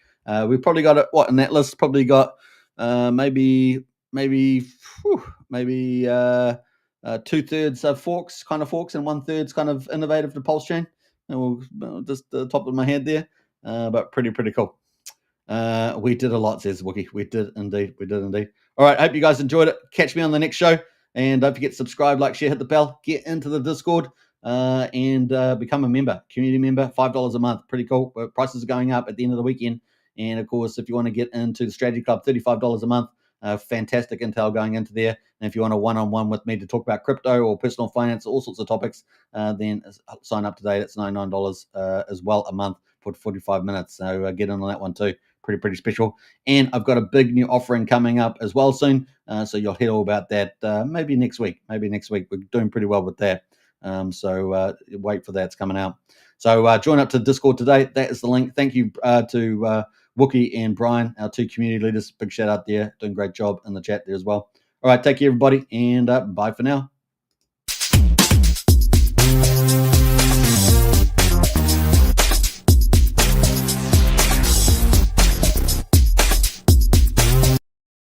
We've probably got in that list? Probably got maybe 2/3 forks, kind of forks, and 1/3 kind of innovative to Pulsechain. And just the top of my head there, but pretty cool. We did a lot, says Wookie. We did indeed. All right, hope you guys enjoyed it. Catch me on the next show, and don't forget to subscribe, like, share, hit the bell, get into the Discord, and become a member, community member. $5 a month, pretty cool. Prices are going up at the end of the weekend, and of course, if you want to get into the Strategy Club, $35 a month. Fantastic intel going into there. And if you want a one-on-one with me to talk about crypto or personal finance, all sorts of topics, then sign up today. That's $99 as well a month for 45 minutes. So get in on that one too. Pretty special. And I've got a big new offering coming up as well soon. So you'll hear all about that maybe next week. We're doing pretty well with that. So wait for that. It's coming out. So join up to Discord today. That is the link. Thank you to Wookie and Brian, our two community leaders. Big shout out there. Doing a great job in the chat there as well. All right. Take care, everybody. And bye for now.